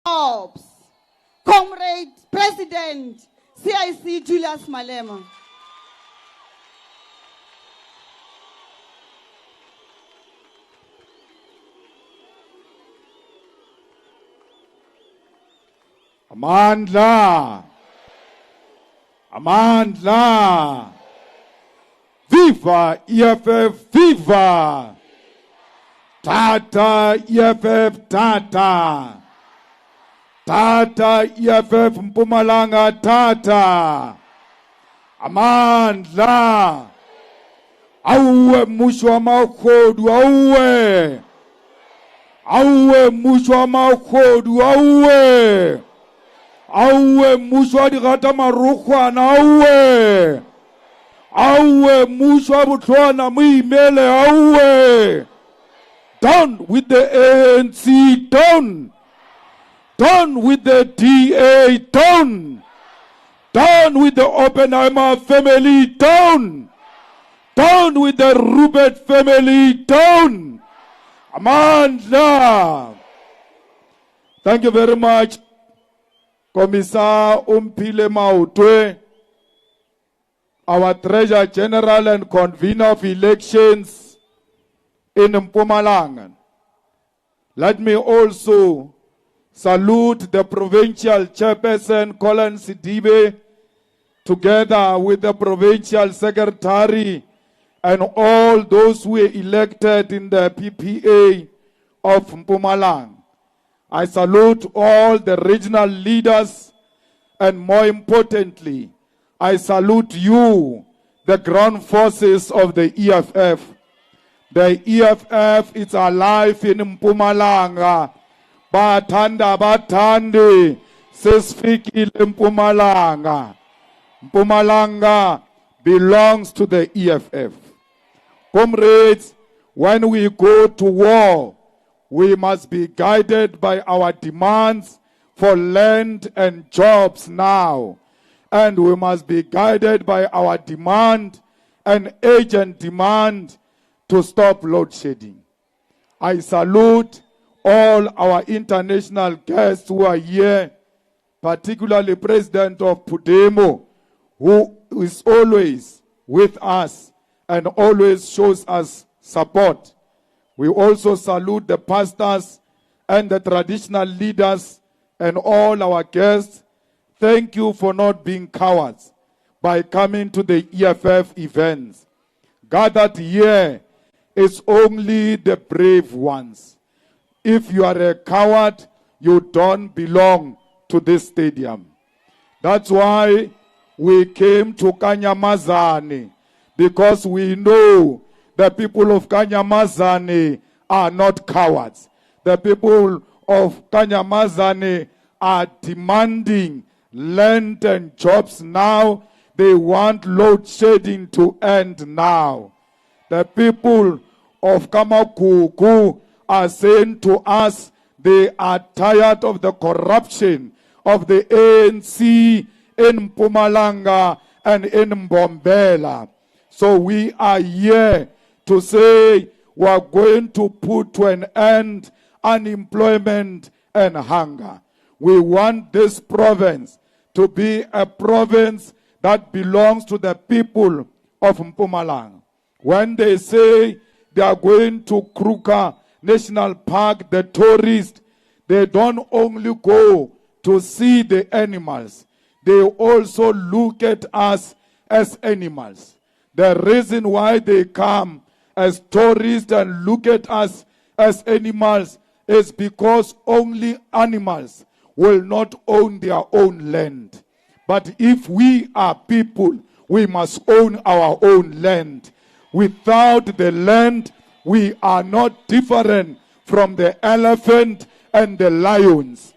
jobs. Comrade President, CIC Julius Malema. Mandla. Mandla. Viva EFF, viva. Tata EFF, tata. Tata EFF Mpumalanga, tata. Mandla. Auwe mushwa maukhodu, auwe. Auwe mushwa maukhodu, auwe. Auwe mushwa digata marukwana, auwe. Auwe mushwa butlwana muimele, auwe. Down with the ANC, down. Down with the DA, down. Down with the Oppenheimer family, down. Down with the Rupert family, down. Mandla. Thank you very much, Commissar Umpile Mautwe, our Treasurer General and Convener of Elections in Mpumalanga. Let me also salute the Provincial Chairperson, Colin Sidibe, together with the Provincial Secretary and all those who were elected in the PPA of Mpumalanga. I salute all the regional leaders, and more importantly, I salute you, the ground forces of the EFF. The EFF is alive in Mpumalanga. Bathanda bathandi sesifikile Mpumalanga. Mpumalanga belongs to the EFF. Comrades, when we go to war, we must be guided by our demands for land and jobs now. And we must be guided by our demand and urgent demand to stop load shedding. I salute all our international guests who are here, particularly President of Pudemo, who is always with us and always shows us support. We also salute the pastors and the traditional leaders and all our guests. Thank you for not being cowards by coming to the EFF events. Gathered here is only the brave ones. If you are a coward, you don't belong to this stadium. That's why we came to Kanyamazane, because we know the people of Kanyamazane are not cowards. The people of Kanyamazane are demanding land and jobs now. They want load shedding to end now. The people of Kamakuku are saying to us they are tired of the corruption of the ANC in Mpumalanga and in Mbombela. So we are here to say we are going to put to an end unemployment and hunger. We want this province to be a province that belongs to the people of Mpumalanga. When they say they are going to Kruger National Park, the tourists, they don't only go to see the animals, they also look at us as animals. The reason why they come as tourists and look at us as animals is because only animals will not own their own land. But if we are people, we must own our own land. Without the land, we are not different from the elephant and the lions.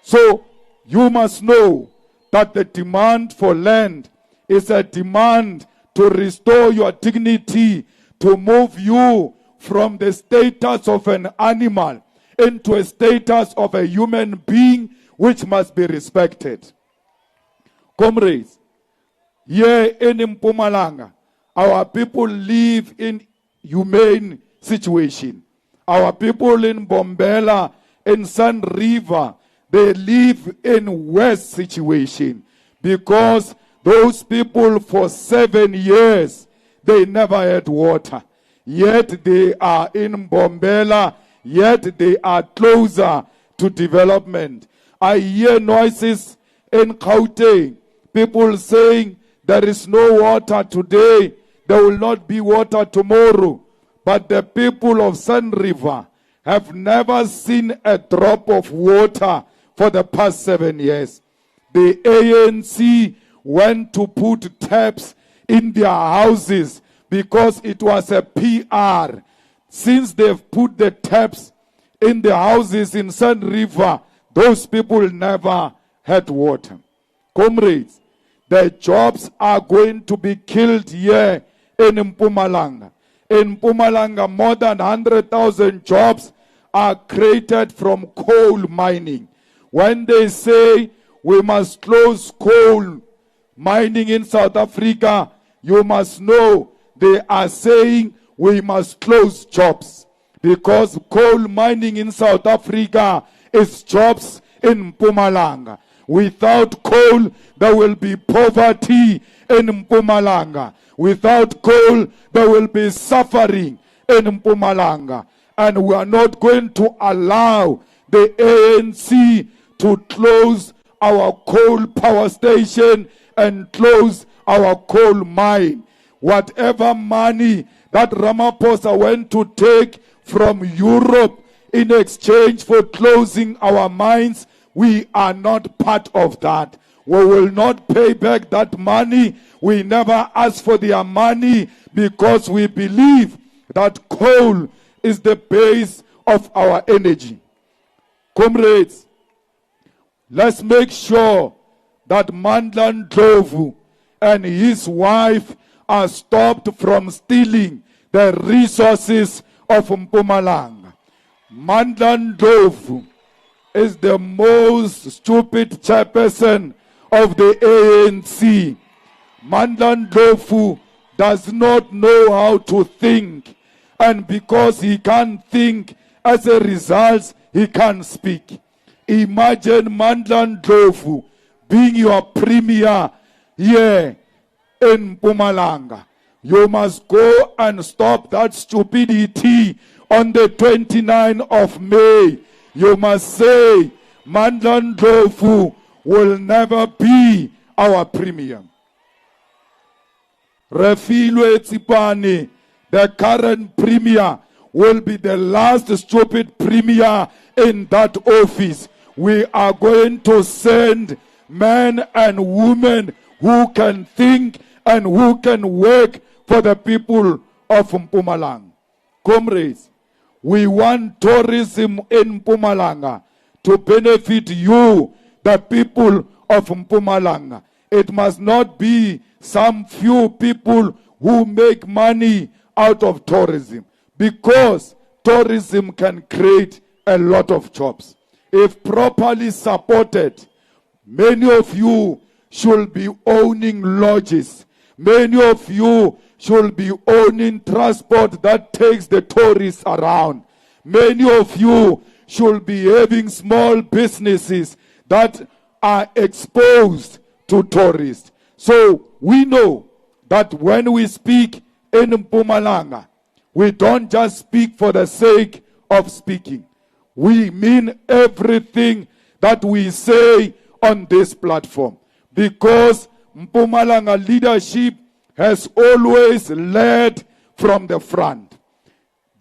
So you must know that the demand for land is a demand to restore your dignity, to move you from the status of an animal into a status of a human being which must be respected. Comrades, here in Mpumalanga, our people live in humane situation. Our people in Bombela, in Sun River, they live in worse situation, because those people for 7 years, they never had water. Yet they are in Mbombela, yet they are closer to development. I hear noises in Gauteng, people saying there is no water today, there will not be water tomorrow. But the people of Sun River have never seen a drop of water for the past 7 years. The ANC went to put taps in their houses because it was a PR. Since they've put the taps in the houses in Sun River, those people never had water. Comrades, the jobs are going to be killed here in Mpumalanga. In Mpumalanga, more than 100,000 jobs are created from coal mining. When they say we must close coal mining in South Africa, you must know they are saying we must close jobs. Because coal mining in South Africa is jobs in Mpumalanga. Without coal, there will be poverty in Mpumalanga. Without coal, there will be suffering in Mpumalanga. And we are not going to allow the ANC to close our coal power station and close our coal mine. Whatever money that Ramaphosa went to take from Europe in exchange for closing our mines, we are not part of that. We will not pay back that money. We never ask for their money because we believe that coal is the base of our energy. Comrades, let's make sure that Mandla Ndlovu and his wife are stopped from stealing the resources of Mpumalanga. Mandla Ndlovu is the most stupid chairperson of the ANC. Mandla Ndlovu does not know how to think, and because he can't think, as a result, he can't speak. Imagine Mandla Ndlovu being your premier here in Mpumalanga. You must go and stop that stupidity on the 29th of May. You must say, Mandla Ndlovu will never be our premier. Refilwe Tsipane, the current premier, will be the last stupid premier in that office. We are going to send men and women who can think and who can work for the people of Mpumalanga. Comrades, we want tourism in Mpumalanga to benefit you, the people of Mpumalanga. It must not be some few people who make money out of tourism, because tourism can create a lot of jobs. If properly supported, many of you should be owning lodges. Many of you should be owning transport that takes the tourists around. Many of you should be having small businesses that are exposed to tourists. So we know that when we speak in Mpumalanga, we don't just speak for the sake of speaking. We mean everything that we say on this platform, because Mpumalanga leadership has always led from the front.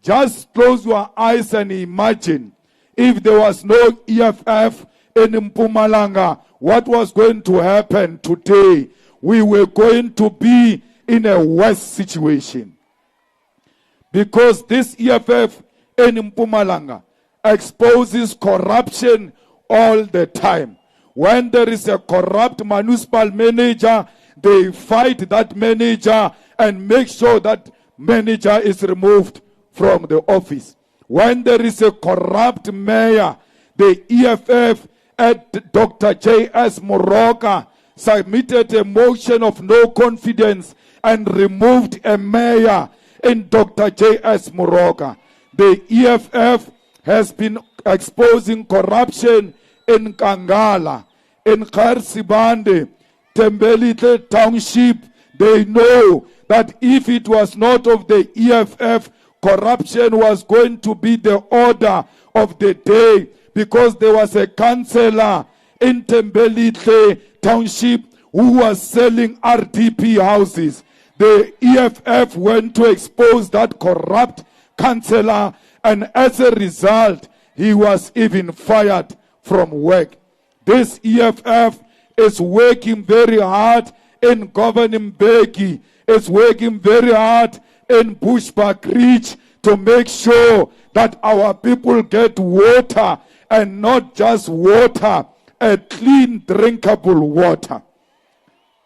Just close your eyes and imagine if there was no EFF in Mpumalanga, what was going to happen today? We were going to be in a worse situation. Because this EFF in Mpumalanga exposes corruption all the time. When there is a corrupt municipal manager, they fight that manager and make sure that manager is removed from the office. When there is a corrupt mayor, the EFF at Dr. J.S. Moroka submitted a motion of no confidence and removed a mayor in Dr. J.S. Moroka. The EFF has been exposing corruption in Kangala, in Kharsibande, Tembelite Township, they know that if it was not of the EFF, corruption was going to be the order of the day, because there was a councillor in Tembelite Township who was selling RDP houses. The EFF went to expose that corrupt councillor, and as a result, he was even fired from work. This EFF is working very hard in governing Beki. It's working very hard in Bushbuck Ridge to make sure that our people get water, and not just water, a clean, drinkable water.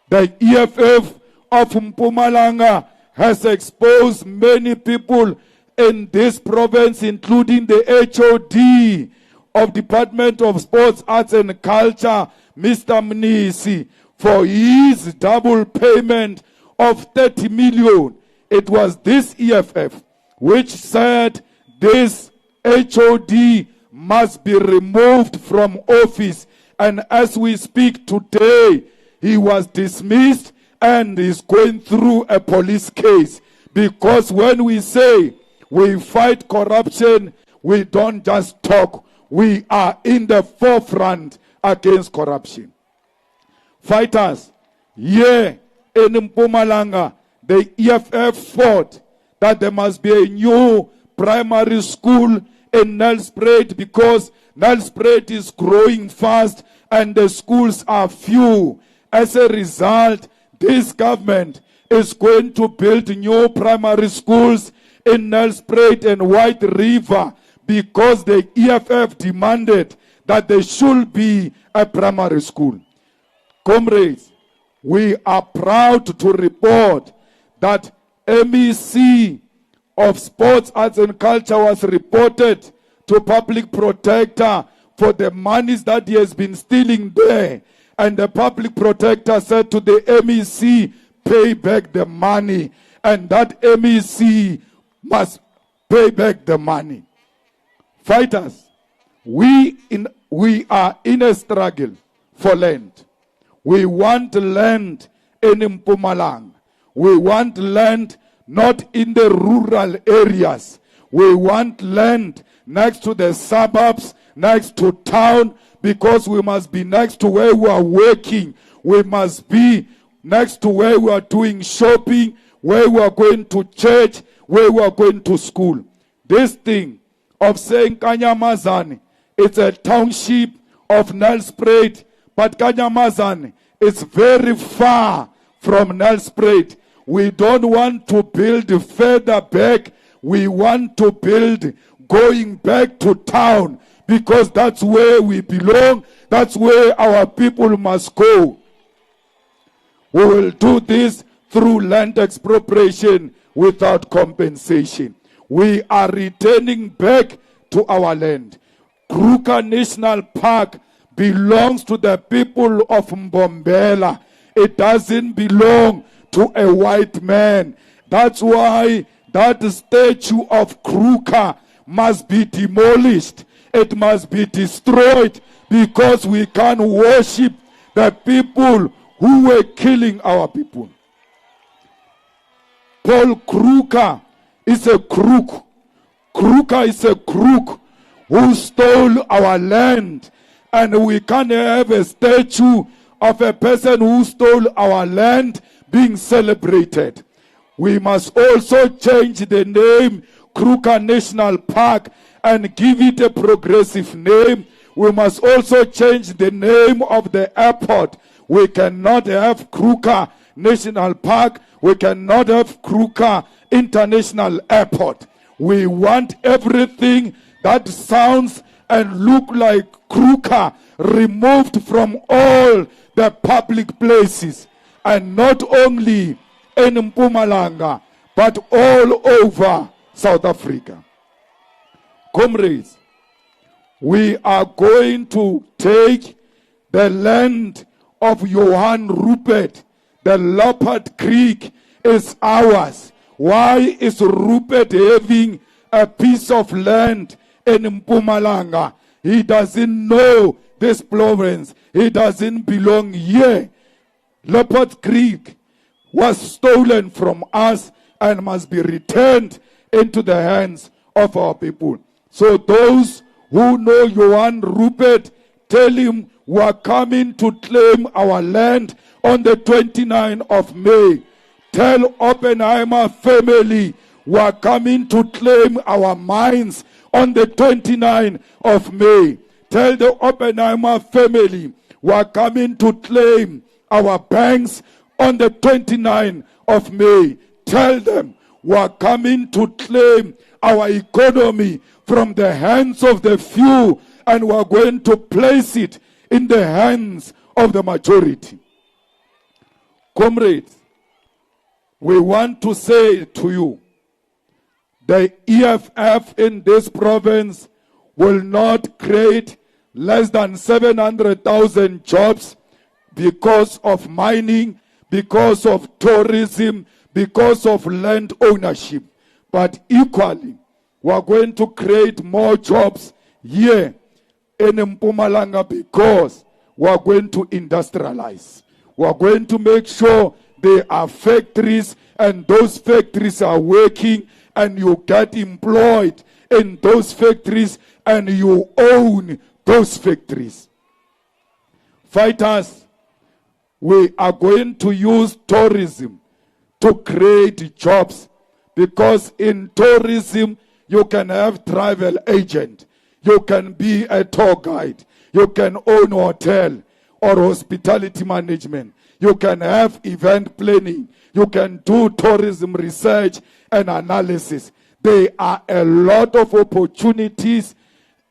The EFF of Mpumalanga has exposed many people in this province, including the HOD of Department of Sports, Arts and Culture, Mr. Mnisi, for his double payment of 30 million. It was this EFF which said this HOD must be removed from office, and as we speak today, he was dismissed and is going through a police case. Because when we say we fight corruption, we don't just talk. We are in the forefront against corruption. Fighters, here in Mpumalanga, the EFF fought that there must be a new primary school in Nelspruit, because Nelspruit is growing fast and the schools are few. As a result, this government is going to build new primary schools in Nelspruit and White River, because the EFF demanded that there should be a primary school. Comrades, we are proud to report that MEC of Sports, Arts and Culture was reported to Public Protector for the monies that he has been stealing there. And the Public Protector said to the MEC, pay back the money. And that MEC must pay back the money. Fighters, we are in a struggle for land. We want land in Mpumalanga. We want land not in the rural areas. We want land next to the suburbs, next to town, because we must be next to where we are working. We must be next to where we are doing shopping, where we are going to church, where we are going to school. This thing of saying Kanyamazane, it's a township of Nelspruit, but Kanyamazane is very far from Nelspruit. We don't want to build further back. We want to build going back to town, because that's where we belong. That's where our people must go. We will do this through land expropriation without compensation. We are returning back to our land. Kruger National Park belongs to the people of Mbombela. It doesn't belong to a white man. That's why that statue of Kruger must be demolished. It must be destroyed, because we can't worship the people who were killing our people. Paul Kruger is a crook. Kruger is a crook who stole our land, and we can't have a statue of a person who stole our land being celebrated. We must also change the name Kruger National Park and give it a progressive name. We must also change the name of the airport. We cannot have Kruger National Park. We cannot have Kruger International Airport. We want everything that sounds and look like Kruger removed from all the public places, and not only in Mpumalanga, but all over South Africa. Comrades, we are going to take the land of Johan Rupert. The Leopard Creek is ours. Why is Rupert having a piece of land in Mpumalanga? He doesn't know this province. He doesn't belong here. Leopard Creek was stolen from us and must be returned into the hands of our people. So those who know Johan Rupert, tell him we are coming to claim our land on the 29th of May. Tell Oppenheimer family we are coming to claim our mines on the 29th of May. Tell the Oppenheimer family we are coming to claim our banks on the 29th of May. Tell them we are coming to claim our economy from the hands of the few, and we are going to place it in the hands of the majority. Comrades, we want to say to you, the EFF in this province will not create less than 700,000 jobs because of mining, because of tourism, because of land ownership. But equally, we are going to create more jobs here in Mpumalanga because we are going to industrialize. We are going to make sure there are factories, and those factories are working, and you get employed in those factories, and you own those factories. Fighters, we are going to use tourism to create jobs, because in tourism you can have travel agent, you can be a tour guide, you can own a hotel or hospitality management, you can have event planning, you can do tourism research and analysis. There are a lot of opportunities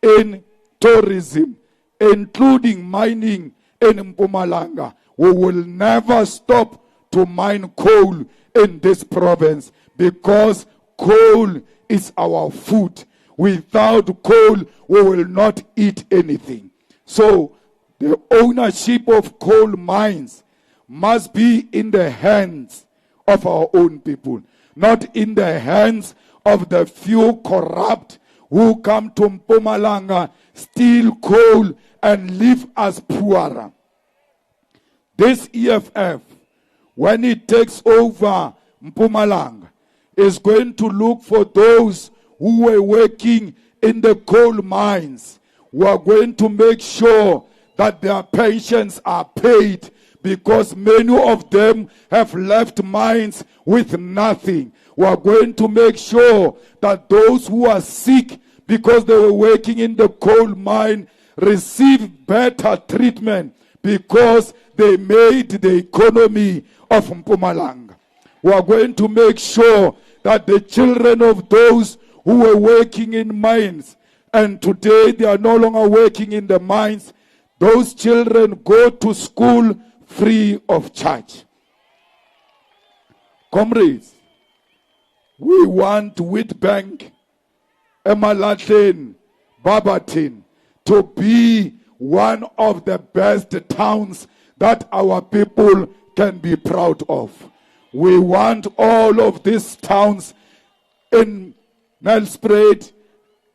in tourism, including mining in Mpumalanga. We will never stop to mine coal in this province because coal is our food. Without coal, we will not eat anything. So the ownership of coal mines must be in the hands of our own people, not in the hands of the few corrupt who come to Mpumalanga, steal coal, and leave us poorer. This EFF, when it takes over Mpumalanga, is going to look for those who were working in the coal mines. We are going to make sure that their pensions are paid, because many of them have left mines with nothing. We are going to make sure that those who are sick because they were working in the coal mine receive better treatment, because they made the economy of Mpumalanga. We are going to make sure that the children of those who were working in mines and today they are no longer working in the mines, those children go to school free of charge. Comrades, we want Witbank, Emalahleni, Barberton to be one of the best towns that our people can be proud of. We want all of these towns in Nelspruit,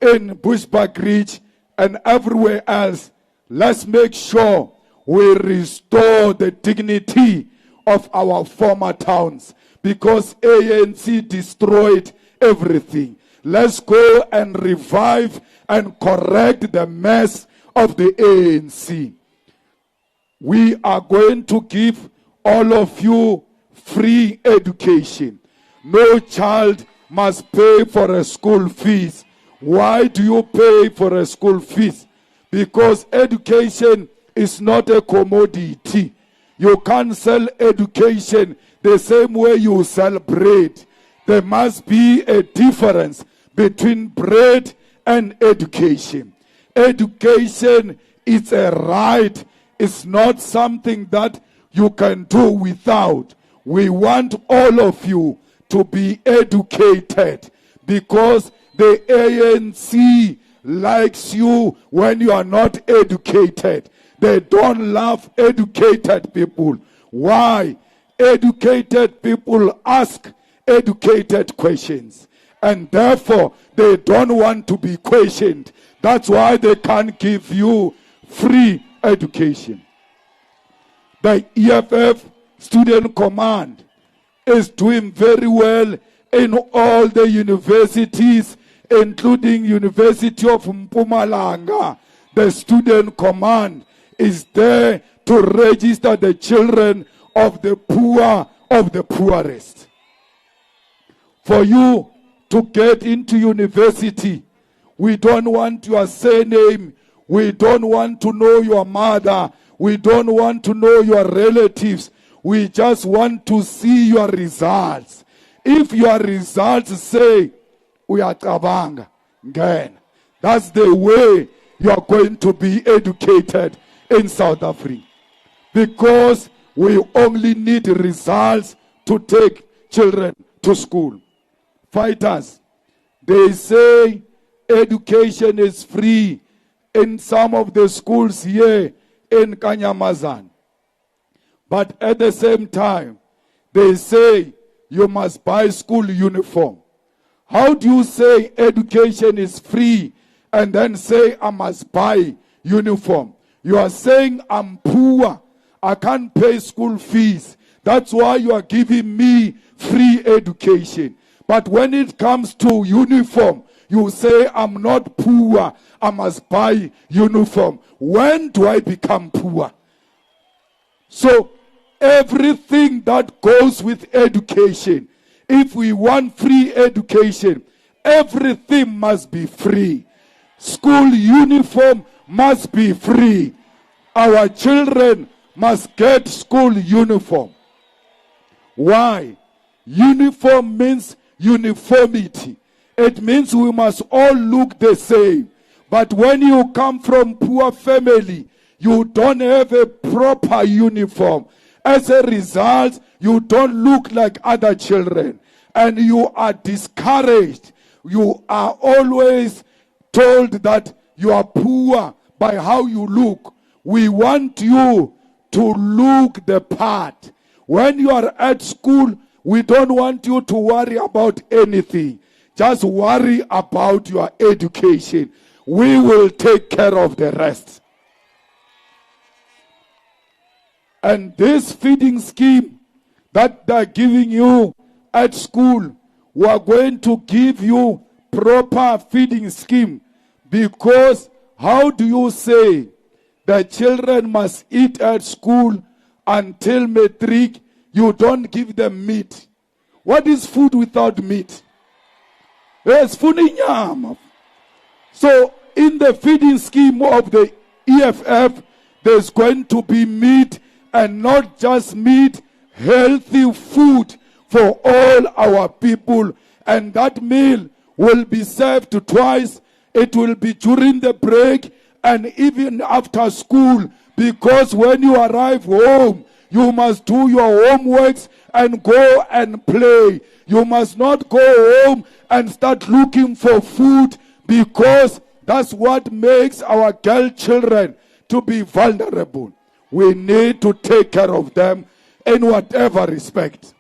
in Bushbuckridge, and everywhere else. Let's make sure we restore the dignity of our former towns, because ANC destroyed everything. Let's go and revive and correct the mess of the ANC. We are going to give all of you free education. No child must pay for a school fees. Why do you pay for a school fees? Because education is not a commodity. You can't sell education the same way you sell bread. There must be a difference between bread and education. Education is a right. It's not something that you can do without. We want all of you to be educated, because the ANC likes you when you are not educated. They don't love educated people. Why? Educated people ask educated questions, and therefore they don't want to be questioned. That's why they can't give you free education. The EFF Student Command is doing very well in all the universities, including University of Mpumalanga. The Student Command is there to register the children of the poor, of the poorest. For you to get into university, we don't want your surname, we don't want to know your mother, we don't want to know your relatives, we just want to see your results. If your results say, we are Tabanga, then that's the way you are going to be educated in South Africa. Because we only need results to take children to school. Fighters, they say education is free in some of the schools here in Kanyamazan. But at the same time, they say you must buy school uniform. How do you say education is free and then say I must buy uniform? You are saying I'm poor, I can't pay school fees. That's why you are giving me free education. But when it comes to uniform, you say I'm not poor, I must buy uniform. When do I become poor? So everything that goes with education, if we want free education, everything must be free. School uniform must be free. Our children must get school uniform. Why? Uniform means uniformity. It means we must all look the same. But when you come from poor family, you don't have a proper uniform. As a result, you don't look like other children. And you are discouraged. You are always told that you are poor by how you look. We want you to look the part. When you are at school, we don't want you to worry about anything. Just worry about your education. We will take care of the rest. And this feeding scheme that they're giving you at school, we are going to give you proper feeding scheme. Because how do you say the children must eat at school until matric? You don't give them meat. What is food without meat? Yes, food in yam. So in the feeding scheme of the EFF, there's going to be meat, and not just meat, healthy food for all our people. And that meal will be served twice. It will be during the break and even after school. Because when you arrive home, you must do your homeworks and go and play. You must not go home and start looking for food, because that's what makes our girl children to be vulnerable. We need to take care of them in whatever respect.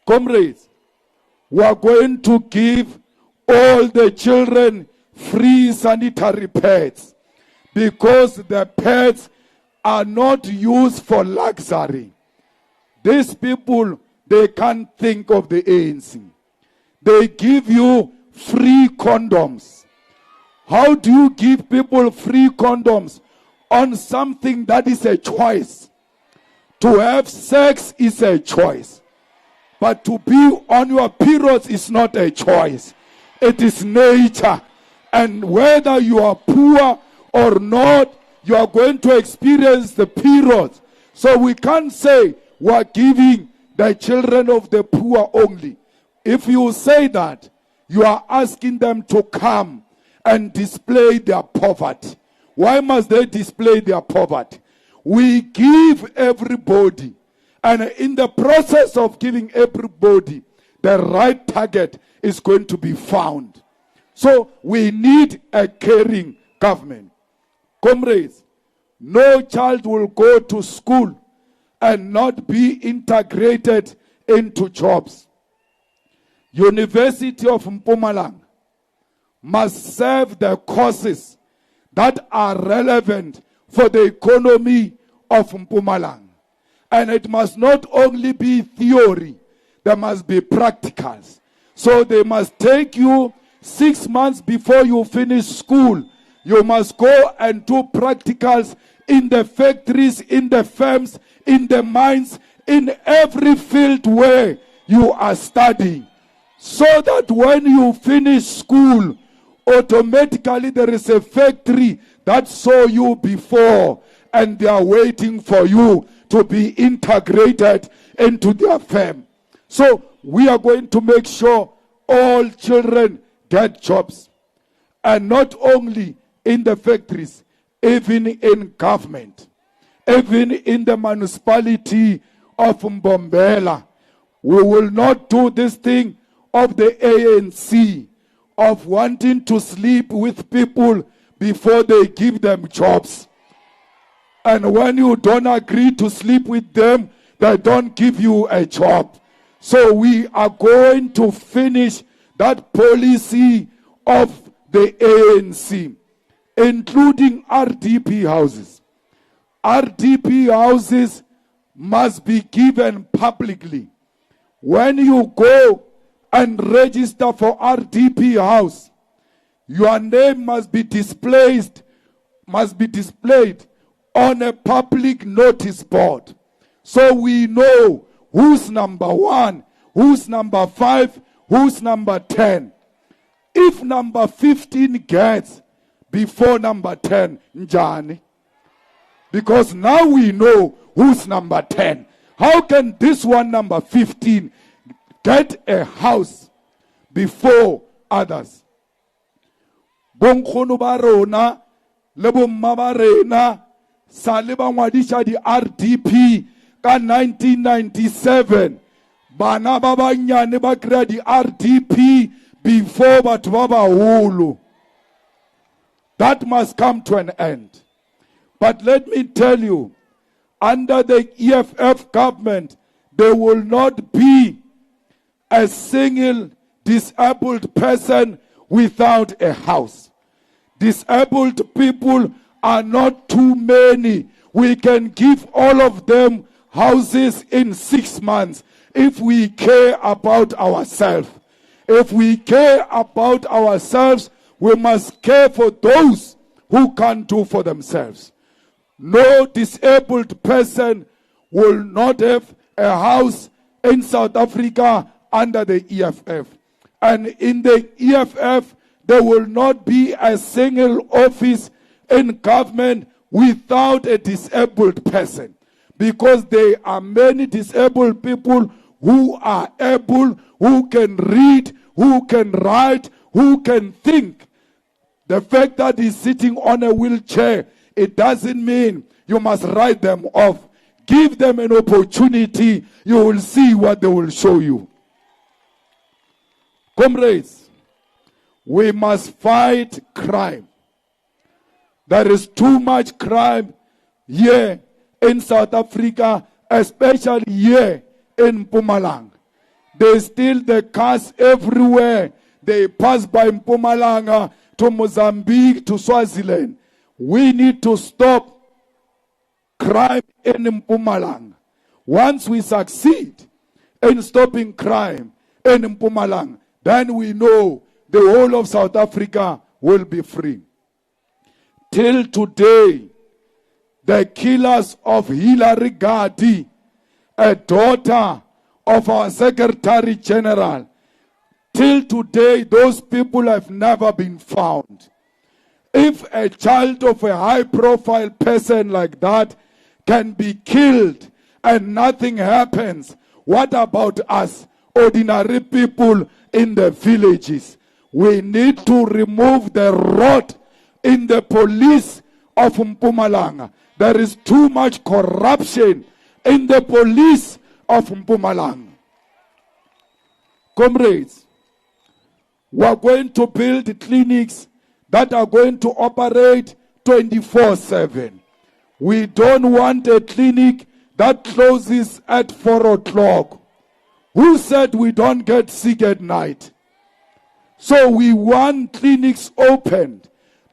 Comrades, we are going to give all the children free sanitary pads, because the pads are not used for luxury. These people, they can't think of the ANC. They give you free condoms. How do you give people free condoms on something that is a choice? To have sex is a choice. But to be on your periods is not a choice. It is nature. And whether you are poor or not, you are going to experience the periods. So we can't say we are giving the children of the poor only. If you say that, you are asking them to come and display their poverty. Why must they display their poverty? We give everybody, and in the process of giving everybody, the right target is going to be found. So we need a caring government. Comrades, no child will go to school and not be integrated into jobs. University of Mpumalanga must serve the courses that are relevant for the economy of Mpumalanga. And it must not only be theory, there must be practicals. So they must take you 6 months before you finish school. You must go and do practicals in the factories, in the firms, in the mines, in every field where you are studying. So that when you finish school, automatically there is a factory that saw you before and they are waiting for you to be integrated into their firm. So we are going to make sure all children get jobs. And not only in the factories, even in government, even in the municipality of Mbombela. We will not do this thing of the ANC, of wanting to sleep with people before they give them jobs. And when you don't agree to sleep with them, they don't give you a job. So we are going to finish that policy of the ANC, including RDP houses. RDP houses must be given publicly. When you go and register for RDP house, your name must be displayed on a public notice board. So we know who's number 1, who's number 5, who's number 10. If number 15 gets before number 10, njani? Because now we know who's number 10. How can this one number 15 get a house before others? Bonkgono ba rona le bomma ba rena sa le ba ngwadisha di RDP ka 1997. Bana ba banyane ba kry di RDP before batho ba baholo. That must come to an end. But let me tell you, under the EFF government, there will not be a single disabled person without a house. Disabled people are not too many. We can give all of them houses in 6 months if we care about ourselves. If we care about ourselves, we must care for those who can't do for themselves. No disabled person will not have a house in South Africa under the EFF. And in the EFF, there will not be a single office in government without a disabled person. Because there are many disabled people who are able, who can read, who can write, who can think. The fact that he's sitting on a wheelchair, it doesn't mean you must write them off. Give them an opportunity. You will see what they will show you. Comrades, we must fight crime. There is too much crime here in South Africa, especially here in Mpumalanga. There's still the cars everywhere. They pass by Mpumalanga to Mozambique to Swaziland. We need to stop crime in Mpumalanga. Once we succeed in stopping crime in Mpumalanga, then we know the whole of South Africa will be free. Till today, the killers of Hilary Gadi, a daughter of our Secretary General, till today, those people have never been found. If a child of a high-profile person like that can be killed and nothing happens, what about us, ordinary people in the villages? We need to remove the rot in the police of Mpumalanga. There is too much corruption in the police of Mpumalanga. Comrades, we are going to build clinics that are going to operate 24/7. We don't want a clinic that closes at 4 o'clock. Who said we don't get sick at night? So we want clinics opened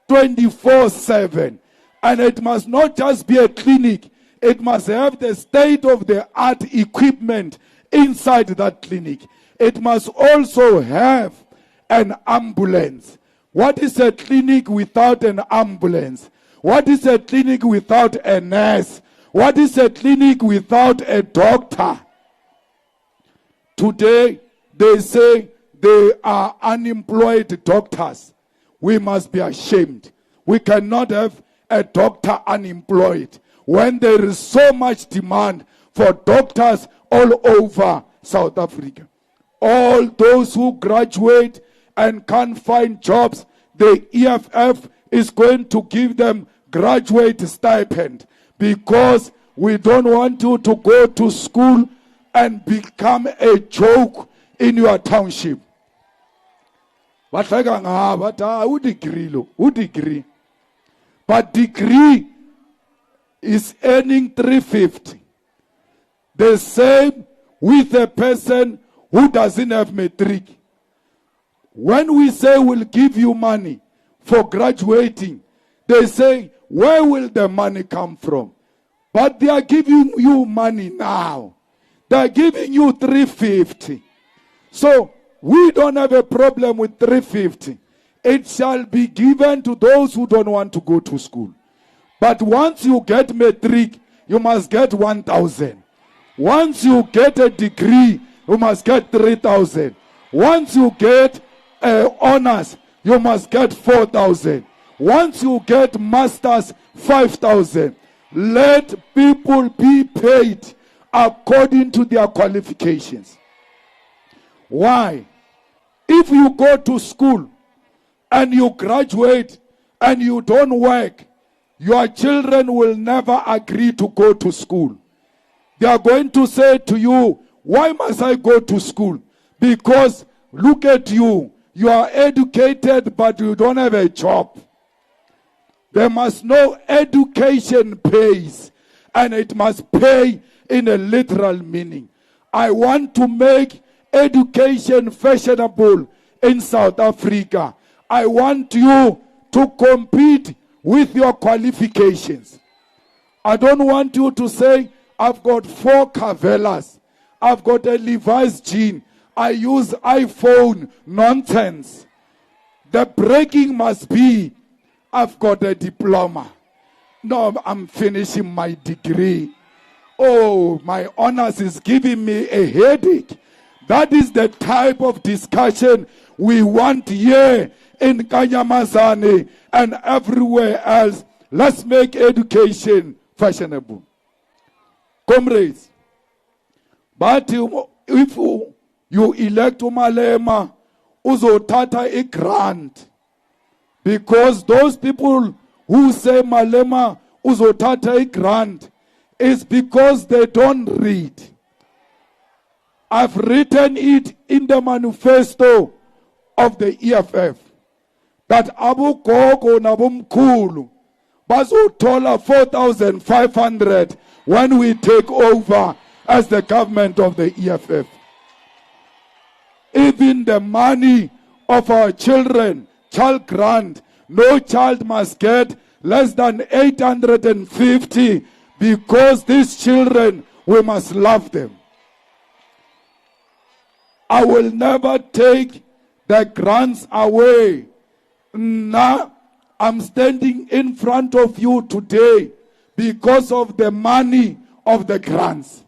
24/7. And it must not just be a clinic. It must have the state-of-the-art equipment inside that clinic. It must also have an ambulance. What is a clinic without an ambulance? What is a clinic without a nurse? What is a clinic without a doctor? Today, they say they are unemployed doctors. We must be ashamed. We cannot have a doctor unemployed when there is so much demand for doctors all over South Africa. All those who graduate and can't find jobs, the EFF is going to give them graduate stipend, because we don't want you to go to school and become a joke in your township. But who degree? But degree is earning 350. The same with a person who doesn't have matric. When we say we'll give you money for graduating, they say, where will the money come from? But they are giving you money now. They are giving you 350. So we don't have a problem with 350. It shall be given to those who don't want to go to school. But once you get matric, you must get 1,000. Once you get a degree, you must get 3,000. Once you get honors, you must get 4,000. Once you get masters, 5,000. Let people be paid according to their qualifications. Why? If you go to school and you graduate and you don't work, your children will never agree to go to school. They are going to say to you, why must I go to school? Because look at you. You are educated, but you don't have a job. They must know education pays, and it must pay in a literal meaning. I want to make education fashionable in South Africa. I want you to compete with your qualifications. I don't want you to say, I've got 4 Cavellas. I've got a Levi's jean. I use iPhone. Nonsense. The breaking must be, I've got a diploma. No, I'm finishing my degree. Oh, my honors is giving me a headache. That is the type of discussion we want here in Kanyamazane and everywhere else. Let's make education fashionable. Comrades, but if you elect Malema, uzothatha a grant. Because those people who say Malema uzothatha a grant is because they don't read. I've written it in the manifesto of the EFF that Abu Gogo Nabumkulu bazothola 4,500 when we take over as the government of the EFF. Even the money of our children, child grant, no child must get less than 850, because these children, we must love them. I will never take the grants away. Now, I'm standing in front of you today because of the money of the grants.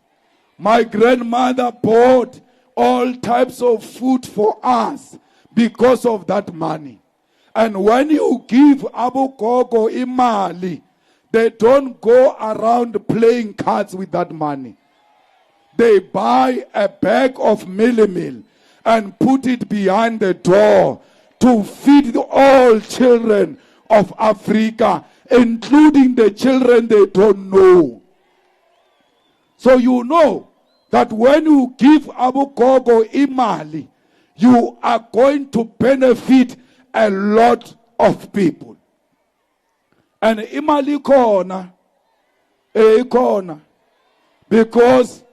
My grandmother bought all types of food for us because of that money. And when you give Abu Gogo imali, they don't go around playing cards with that money. They buy a bag of meal and put it behind the door to feed all children of Africa, including the children they don't know. So you know that when you give Abu Gogo imali, you are going to benefit a lot of people. And imali kona, because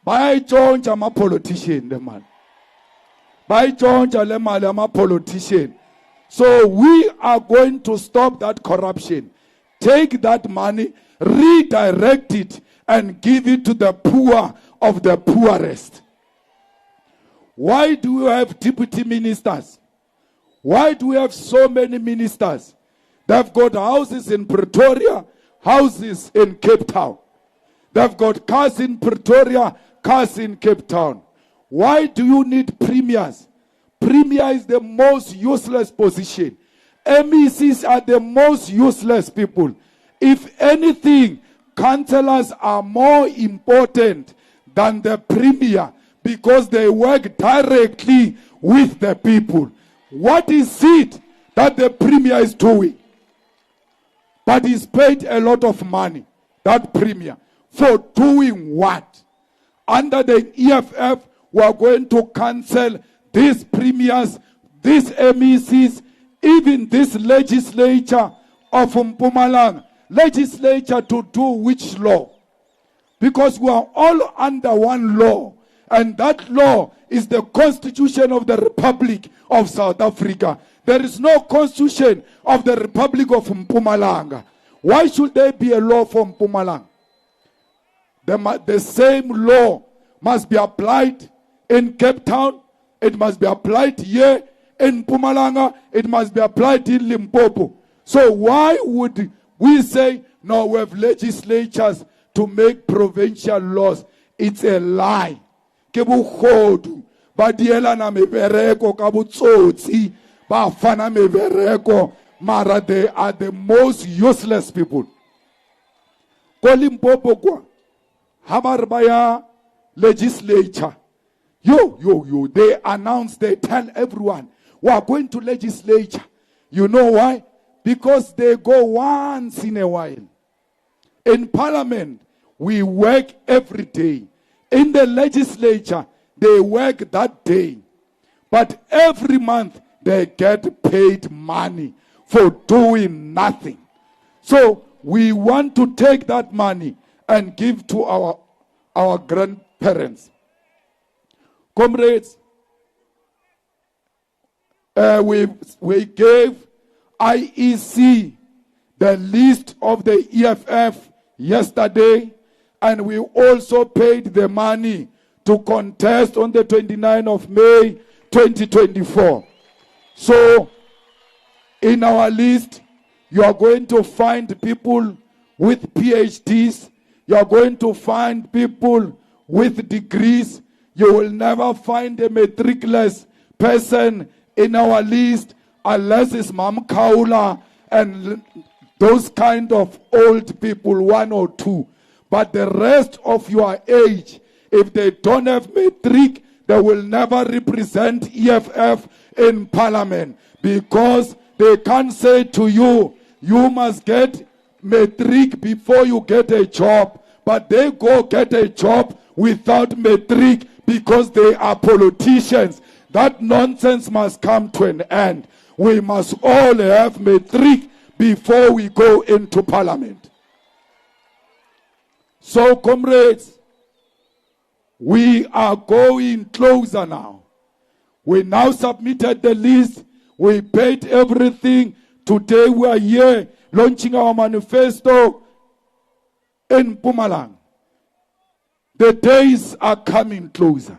by John, I'm a politician, the man. By John, I'm a politician. So we are going to stop that corruption. take that money, redirect it, and give it to the poor of the poorest. Why do we have deputy ministers? Why do we have so many ministers? They've got houses in Pretoria, houses in Cape Town. They've got cars in Pretoria, cars in Cape Town. Why do you need premiers? Premier is the most useless position. MECs are the most useless people. If anything, councillors are more important than the premier because they work directly with the people. What is it that the premier is doing? But he's paid a lot of money, that premier, for doing what? Under the EFF, we are going to cancel these premiers, these MECs, even this legislature of Mpumalanga. Legislature to do which law? Because we are all under one law. And that law is the Constitution of the Republic of South Africa. There is no Constitution of the Republic of Mpumalanga. Why should there be a law for Mpumalanga? The same law must be applied in Cape Town. It must be applied here in Mpumalanga. It must be applied in Limpopo. So why would we say, no, we have legislatures to make provincial laws? It's a lie. Badiela na mebereko kabutsotsi bafana mebereko mara they are the most useless people. Kolimpopo kwa Hamarbaya legislature. They announce, they tell everyone, we are going to legislature. You know why? Because they go once in a while. In parliament, we work every day. In the legislature, they work that day. But every month, they get paid money for doing nothing. So we want to take that money and give to our grandparents. Comrades, we gave IEC the list of the EFF yesterday, and we also paid the money to contest on the 29th of May 2024. So in our list, you are going to find people with PhDs. You are going to find people with degrees. You will never find a matriculous person in our list unless it's Mam Kaula and those kind of old people, one or two. But the rest of your age, if they don't have matric, they will never represent EFF in parliament, because they can't say to you, you must get matric before you get a job. But they go get a job without matric because they are politicians. That nonsense must come to an end. We must all have matric before we go into parliament. So, comrades, we are going closer now. We now submitted the list. We paid everything. Today we are here launching our manifesto in Mpumalanga. The days are coming closer.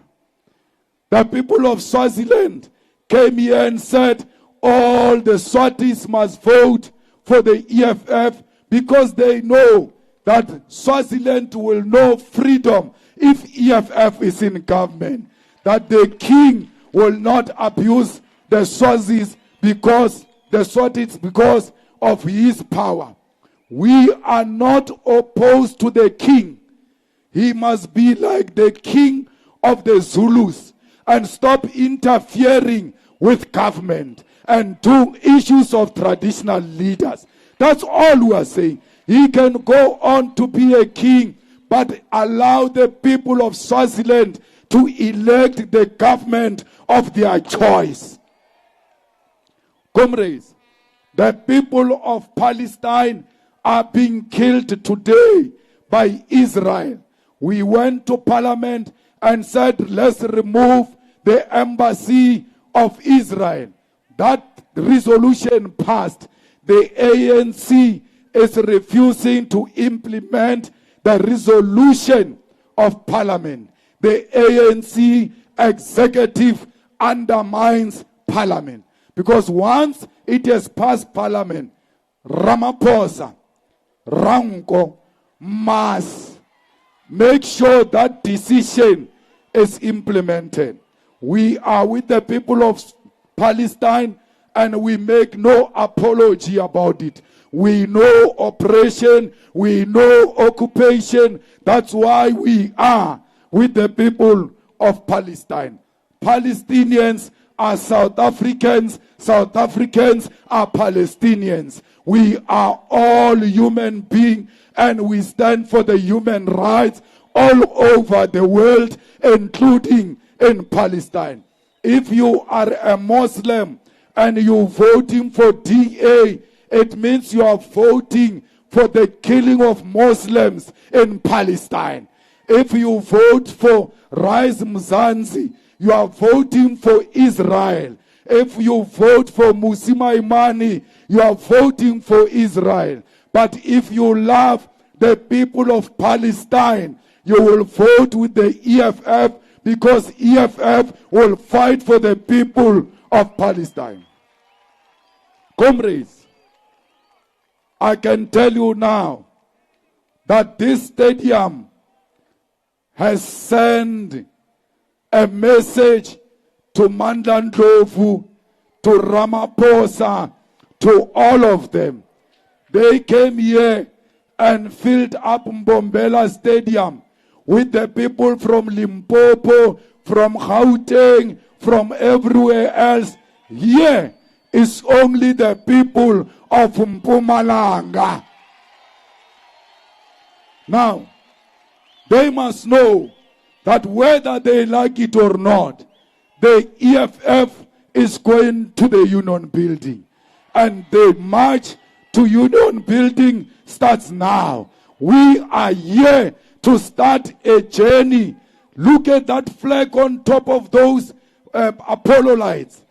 The people of Swaziland came here and said all the Swazis must vote for the EFF because they know that Swaziland will know freedom if EFF is in government. That the king will not abuse the Swazis because of his power. We are not opposed to the king. He must be like the king of the Zulus and stop interfering with government and do issues of traditional leaders. That's all we are saying. He can go on to be a king, but allow the people of Swaziland to elect the government of their choice. Comrades, the people of Palestine are being killed today by Israel. We went to parliament and said, let's remove the embassy of Israel. That resolution passed. The ANC is refusing to implement the resolution of Parliament. The ANC executive undermines Parliament. Because once it has passed Parliament, Ramaphosa, Ranko must make sure that decision is implemented. We are with the people of Palestine and we make no apology about it. We know oppression, we know occupation. That's why we are with the people of Palestine. Palestinians are South Africans, South Africans are Palestinians. We are all human beings and we stand for the human rights all over the world, including in Palestine. If you are a Muslim and you're voting for DA, it means you are voting for the killing of Muslims in Palestine. If you vote for Rise Mzansi, you are voting for Israel. If you vote for Musima Imani, you are voting for Israel. But if you love the people of Palestine, you will vote with the EFF because EFF will fight for the people of Palestine. Comrades, I can tell you now that this stadium has sent a message to Mandla, Ndlovu, to Ramaphosa, to all of them. They came here and filled up Mbombela Stadium with the people from Limpopo, from Gauteng, from everywhere else. Here is only the people of Mpumalanga. Now, they must know that whether they like it or not, the EFF is going to the Union Building. And the march to Union Building starts now. We are here to start a journey. Look at that flag on top of those Apollo lights.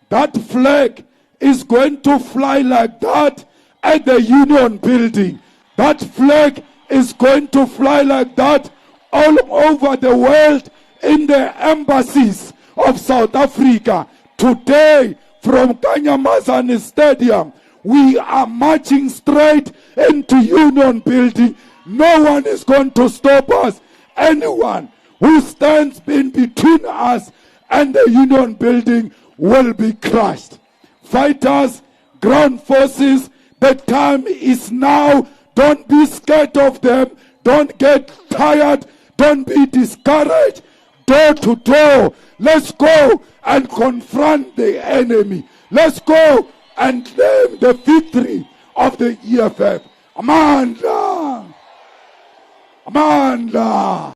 That flag is going to fly like that at the Union Building. That flag is going to fly like that all over the world in the embassies of South Africa. Today, from Kanyamazane Stadium, we are marching straight into Union Building. No one is going to stop us. Anyone who stands in between us and the Union Building will be crushed. Fighters, ground forces, the time is now. Don't be scared of them. Don't get tired. Don't be discouraged. Door to door. Let's go and confront the enemy. Let's go and claim the victory of the EFF. Mandla! Mandla!